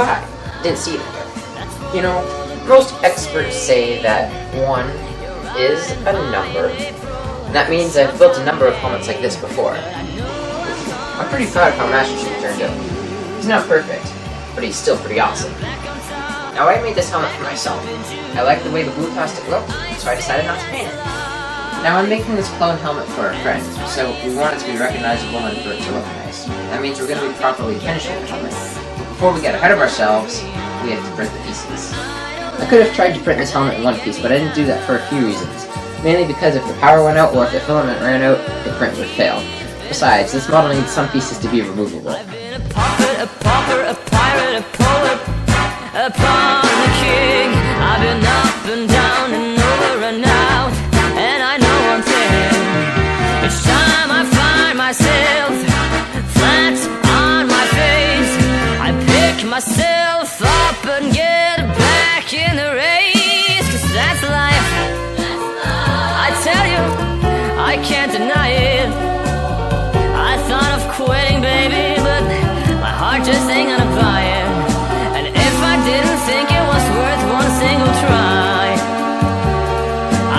hi, didn't see you there. You know, most experts say that 1 is a number. That means I've built a number of helmets like this before. I'm pretty proud of how Master Chief turned out. He's not perfect, but he's still pretty awesome. Now I made this helmet for myself. I liked the way the blue plastic looked, so I decided not to paint it. Now I'm making this clone helmet for our friend, so we want it to be recognizable and for it to look nice. That means we're going to be properly finishing the helmet. But before we get ahead of ourselves, we have to print the pieces. I could have tried to print this helmet in one piece, but I didn't do that for a few reasons. Mainly because if the power went out or if the filament ran out, the print would fail. Besides, this model needs some pieces to be removable. A pauper, a pirate, a poet, upon the king. I've been up and down and over and out, and I know one thing. Each time I find myself flat on my face, I pick myself up and get back in the race. 'Cause that's life, I tell you, I can't deny it. I thought of quitting, baby, but my heart just ain't gonna buy it. And if I didn't think it was worth one single try,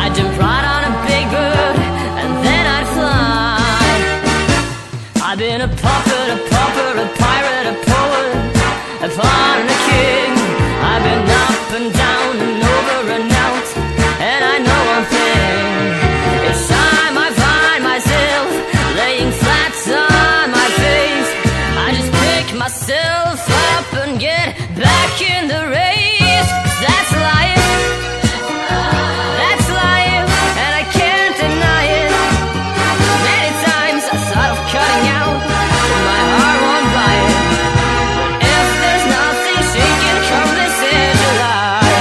I'd jump right on a big bird and then I'd fly. I've been a puppet, a pauper, a pirate, a poet, a pawn and a king. I've been up and down and over and out, and I know one thing. Each time I find myself laying flat on my face, I just pick myself up and get back in the race. 'Cause that's life, and I can't deny it. Many times I thought of cutting out, but my heart won't buy it. But if there's nothing shaking come this is July,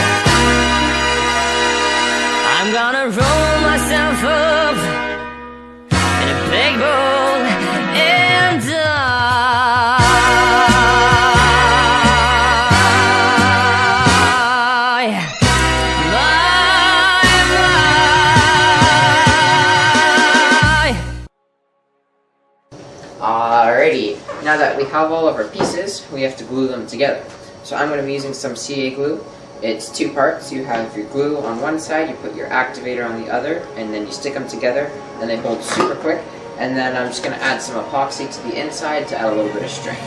I'm gonna roll myself up in a big bowl and die. Alrighty, now that we have all of our pieces, we have to glue them together. So I'm going to be using some CA glue. It's 2 parts. You have your glue on one side, you put your activator on the other, and then you stick them together, and they hold super quick. And then I'm just going to add some epoxy to the inside to add a little bit of strength.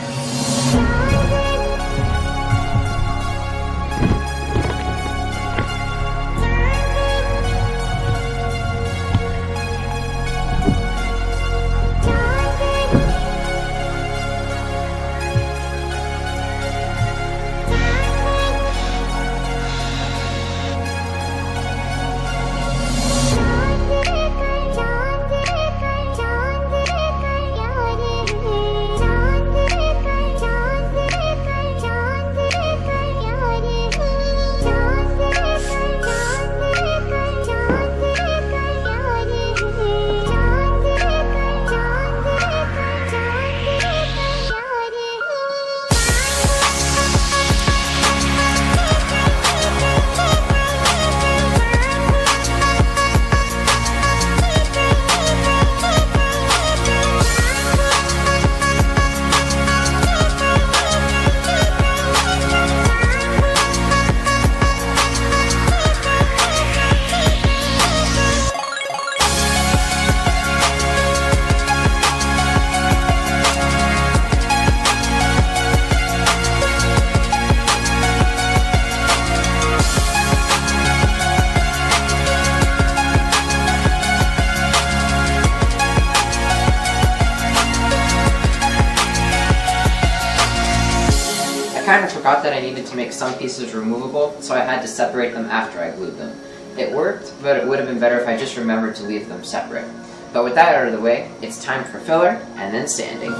I kind of forgot that I needed to make some pieces removable, so I had to separate them after I glued them. It worked, but it would have been better if I just remembered to leave them separate. But with that out of the way, it's time for filler and then sanding.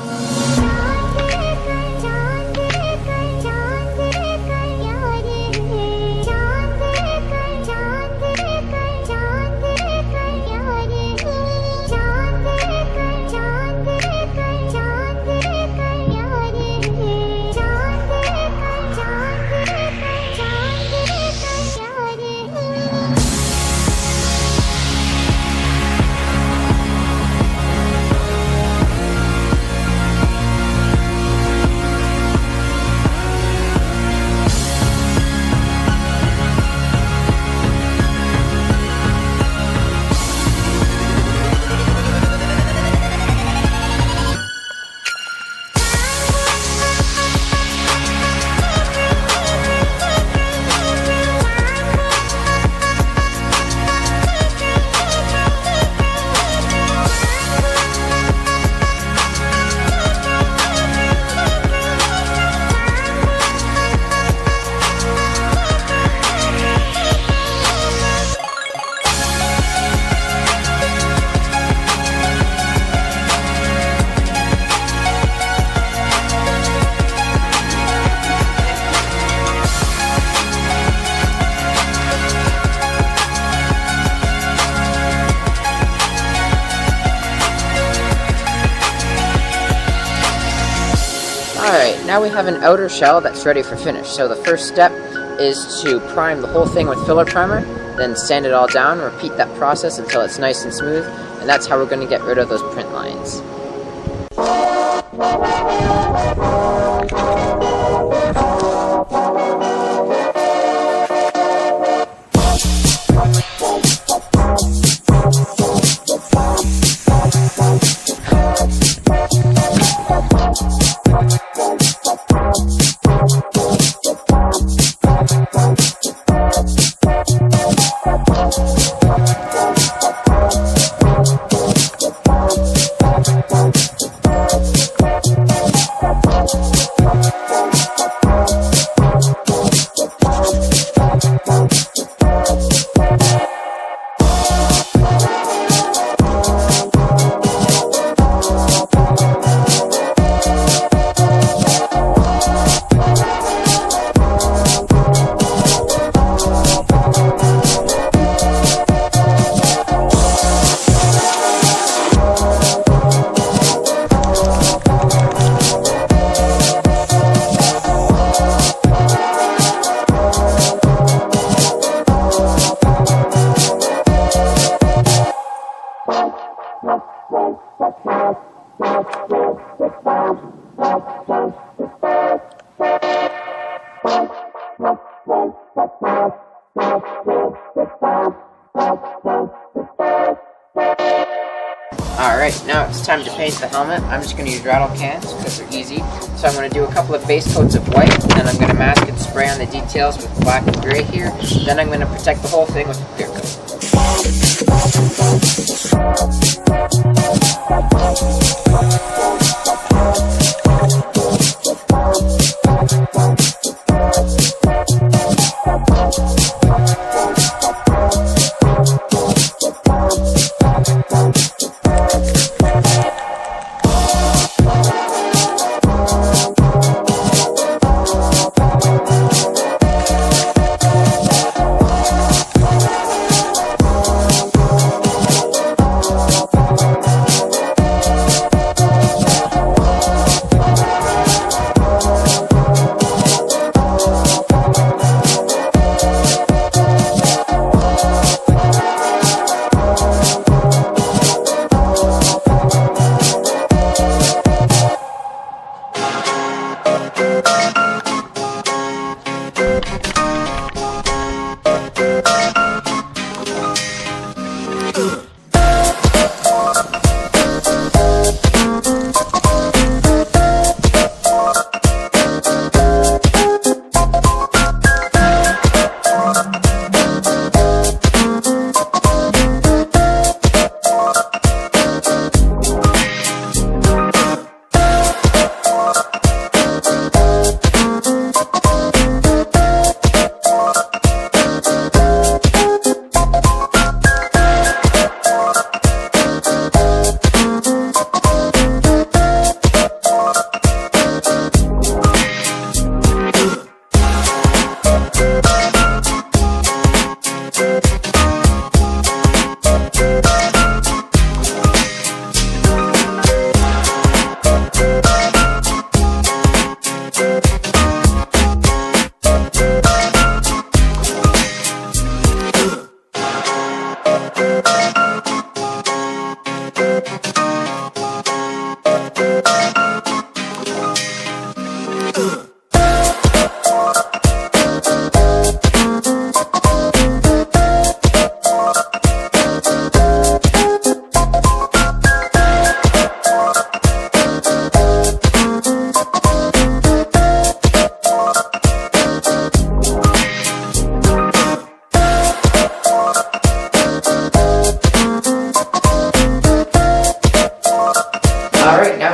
Alright, now we have an outer shell that's ready for finish. So the first step is to prime the whole thing with filler primer, then sand it all down, repeat that process until it's nice and smooth, and that's how we're going to get rid of those print lines. Alright, now it's time to paint the helmet. I'm just going to use rattle cans because they're easy. So I'm going to do a couple of base coats of white, then I'm going to mask and spray on the details with black and gray here. Then I'm going to protect the whole thing with a clear coat.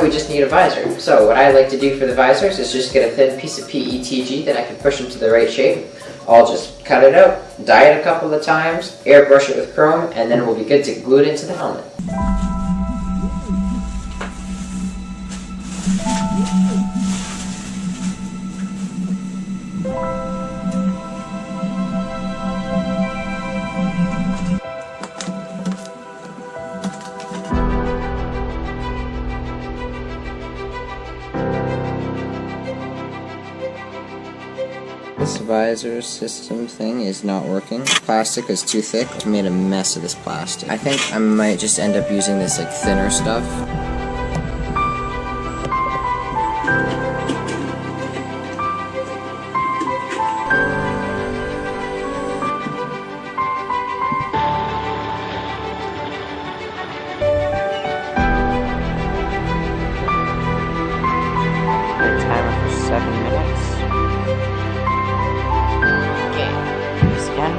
We just need a visor. So what I like to do for the visors is just get a thin piece of PETG that I can push into the right shape. I'll just cut it out, dye it a couple of times, airbrush it with chrome, and then we'll be good to glue it into the helmet. This visor system thing is not working. Plastic is too thick. I made a mess of this plastic. I think I might just end up using this like thinner stuff. Timer for 7 minutes. Okay, this again.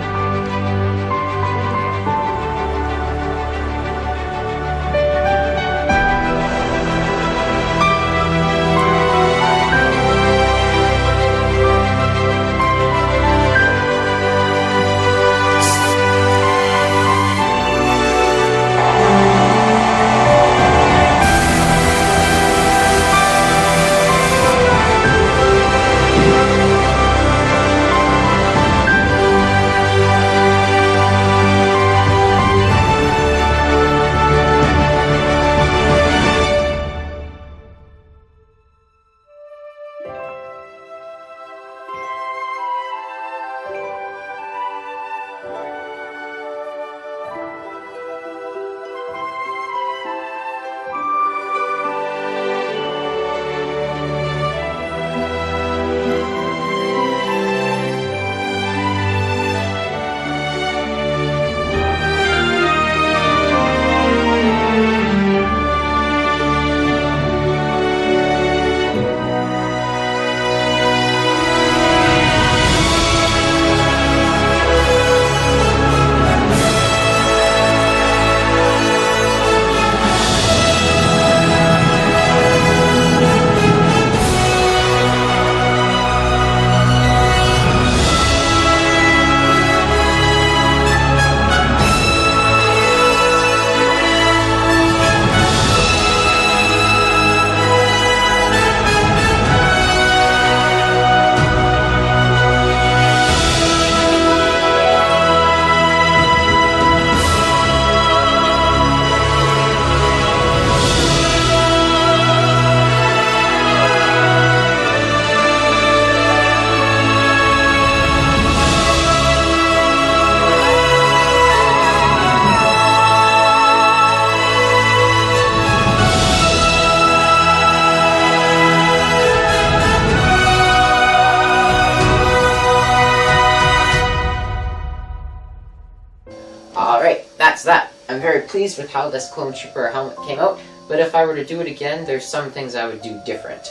Alright, that's that. I'm very pleased with how this Clone Trooper helmet came out, but if I were to do it again, there's some things I would do different.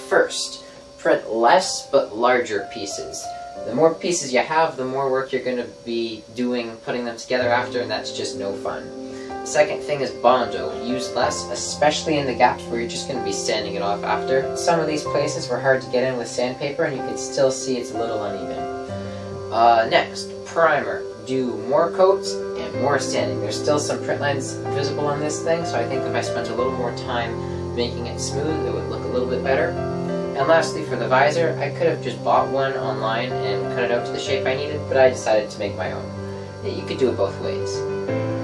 First, print less but larger pieces. The more pieces you have, the more work you're going to be doing putting them together after, and that's just no fun. The second thing is Bondo. Use less, especially in the gaps where you're just going to be sanding it off after. Some of these places were hard to get in with sandpaper, and you can still see it's a little uneven. Next, primer. Do more coats and more sanding. There's still some print lines visible on this thing, so I think if I spent a little more time making it smooth, it would look a little bit better. And lastly, for the visor, I could have just bought one online and cut it out to the shape I needed, but I decided to make my own. You could do it both ways.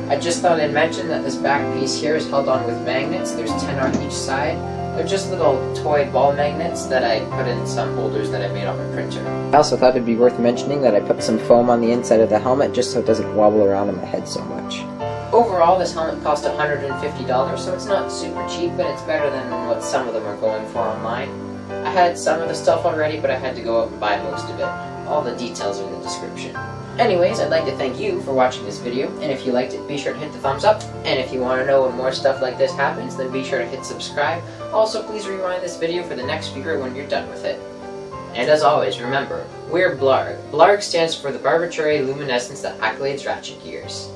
I just thought I'd mention that this back piece here is held on with magnets. There's 10 on each side. They're just little toy ball magnets that I put in some holders that I made on my printer. I also thought it'd be worth mentioning that I put some foam on the inside of the helmet just so it doesn't wobble around in my head so much. Overall, this helmet cost $150, so it's not super cheap, but it's better than what some of them are going for online. I had some of the stuff already, but I had to go out and buy most of it. All the details are in the description. Anyways, I'd like to thank you for watching this video, and if you liked it, be sure to hit the thumbs up, and if you want to know when more stuff like this happens, then be sure to hit subscribe. Also, please rewind this video for the next viewer when you're done with it. And as always, remember, we're BLARG. BLARG stands for the Arbitrary Luminescence that Accolades Ratchet Gears.